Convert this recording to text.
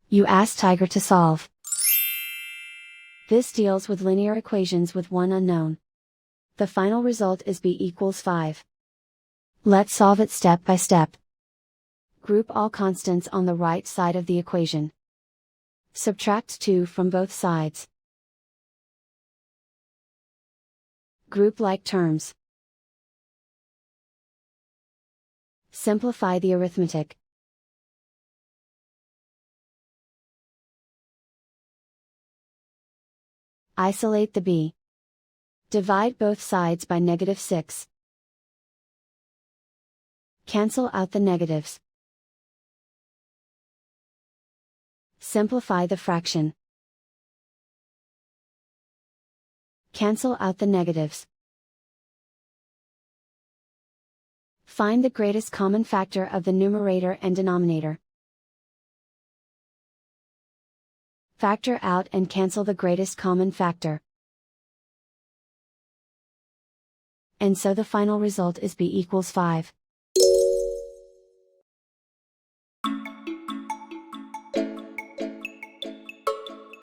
You ask Tiger to solve. This deals with linear equations with one unknown. The final result is b equals 5. Let's solve it step by step. Group all constants on the right side of the equation. Subtract 2 from both sides. Group like terms. Simplify the arithmetic. Isolate the b. Divide both sides by -6. Cancel out the negatives. Simplify the fraction. Cancel out the negatives. Find the greatest common factor of the numerator and denominator. Factor out and cancel the greatest common factor. And so the final result is b equals 5.